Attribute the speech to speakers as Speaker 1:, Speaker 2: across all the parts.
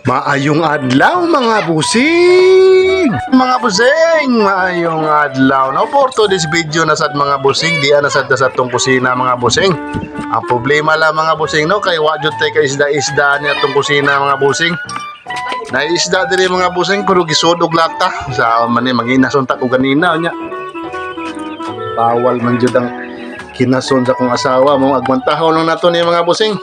Speaker 1: Maayong adlaw mga busing! Mga busing, maayong adlaw. No, for today's video na sad mga busing, di nasad na sa tong kusina mga busing. Ang problema lang mga busing no, kay wa jud tay ka isda-isda niya tong kusina mga busing. Naisda diri mga busing pero gisud og lata. Sa man ni manginason ta ko ganina nya. Bawal man jud ang kinason sa kong asawa mo agmantahaw lang nato ni mga busing.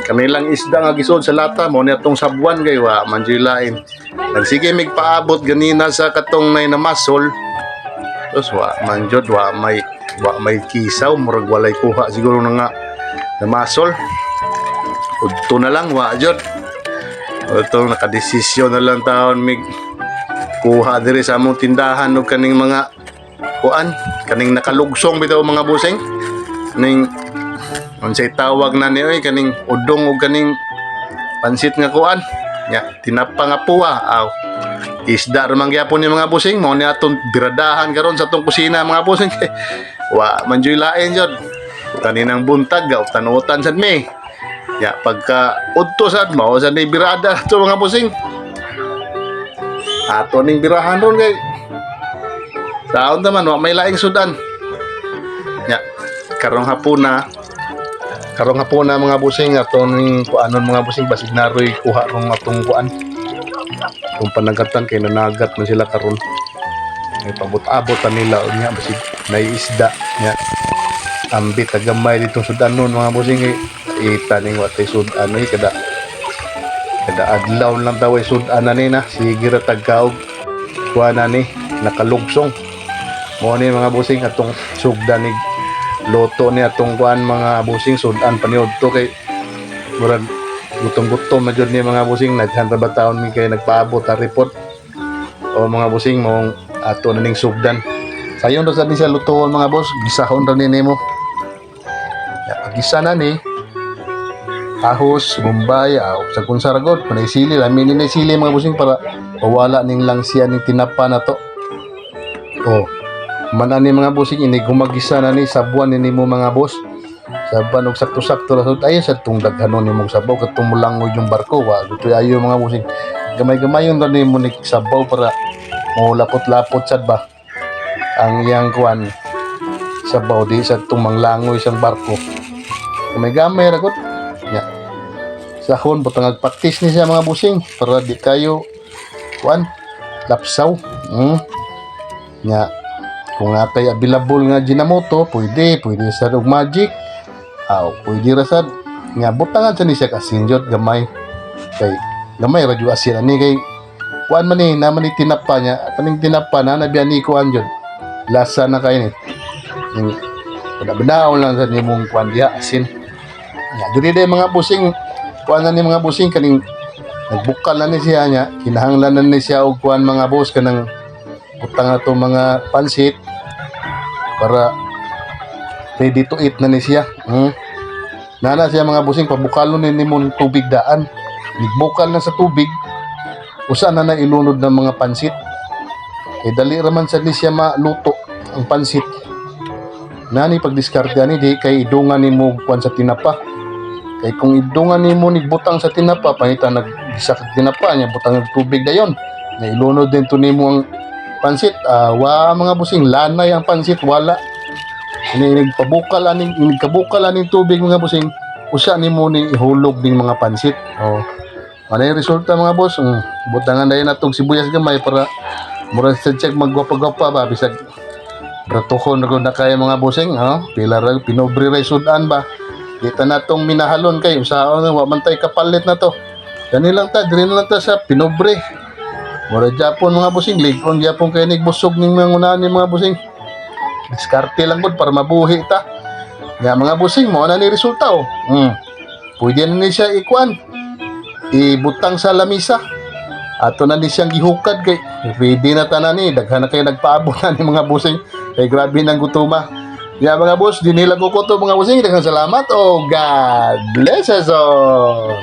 Speaker 1: Kanilang isda nga gisod sa lata mo ni atong sabuan kay wa manjilain. Nagsige mig paabot ganina sa katong nay namasol. Tapos wa manjod wa may kisaw murag walay kuha siguro na nga namasol. Udto na lang wa jud. Ito nakadesisyon na lang taon mig kuha diri sa among tindahan og kaning mga kuan, kaning nakalugsong bitaw mga busing. Kaning unsay tawag na ni oy kaning udong o kaning pansit nga kuan nya tinapa nga puwa aw isda ra man gyapon ni mga busing mo ni aton biradahan karon sa atong kusina mga busing wa man joy lain jud kaninang buntag gaw tanutan sad mi nya pagka udto sad mo sa ni birada to mga busing ato ning birahan ron kay saon naman wa may laing sudan nya karong hapon na mga busing atong kuanon mga busing basig naroy kuha rong atong kuan kung panagatan kay nanagat man sila karon ay pabot-abot nila unya basig naiisda nya ambit tagamay ditong sudanon mga busing itaning watay sudan ay kada adlaw lang daw ay sudan ani na sige ra tagkaog kuan ani nakalugsong mo ni mga busing atong sugdan ni loto ni atong kuan mga busing sudan paniod to kay murag gutom-gutom na jud ni mga busing naghan ra ba taon mi kay nagpaabot ta report o mga busing mong ato na ning sugdan sayon ra sad ni siya lutoon mga boss gisahon ra ni nimo ya gisa na ni ahos bombay sa kun saragot panay sili lamin ni sili mga busing para mawala ning langsiya ning tinapa na to manani mga busing ini gumagisa na ni sabuan ni mo mga boss saban og sakto-sakto ra sud ayo sa tung daghanon nimo sabaw katong mulangoy yung barko wa gutoy ayo mga busing gamay-gamayon ra nimo ni sabaw para mo lapot-lapot sad ba ang iyang kuan sabaw di sa tung manglangoy sang barko gamay-gamay ra gud nya sahon butang agpaktis ni siya mga busing para di kayo kuan lapsaw nya kung natay available nga Ginamoto, pwede sa og magic. Pwede ra sad. Nga butangan sa ni siya kasinjot gamay. Kay gamay ra jud asin ani kay kuan man ni naman ni tinapa niya. Kaning tinapa na nabiyan ni kuan jud. Lasa na kay ni. Badaw lang sa nimong kuan diha asin. Nga diri day mga busing kuan na ni mga busing kaning nagbukal na ni siya nya. Kinahanglan na ni siya og kuan mga boss kanang utang na to mga pansit para ready to eat na ni siya nana siya mga busing pabukalon ni mo ng tubig daan nigbukal na sa tubig usa na ilunod ng mga pansit dali raman sa ni siya maluto ang pansit nani pagdiskarte ani di kay idungan nimo kuan sa tinapa kay kung idungan nimo nigbutang sa tinapa pangitan naggisa ka tinapa nya butang ng tubig dayon na ilunod din to nimo ang pansit wa mga busing lanay ang pansit wala nagpabukal aning tubig mga busing usa nimo ni ihulog ding mga pansit manay resulta mga boss butangan dayon natong sibuyas gamay para murag sa check magwapa-gwapa ba bisag bratohon na kaya mga busing pila ra pinobre ra sudan ba kita natong minahalon kay usaon wa man tay kapalit na to kanilang ta dire lang ta sa pinobre mura Japon mga busing ligon Japon kay nigbusog ning mga unahan ni mga busing diskarte lang gud para mabuhi ta nga mga busing mo na ni resulta pwede na ni siya ikuan ibutang sa lamisa ato na ni siyang gihukad kay ready na tanan ni daghan na kay nagpaabot na ni mga busing kay grabe nang gutuma mga boss dinila ko to mga busing daghang salamat God bless us all.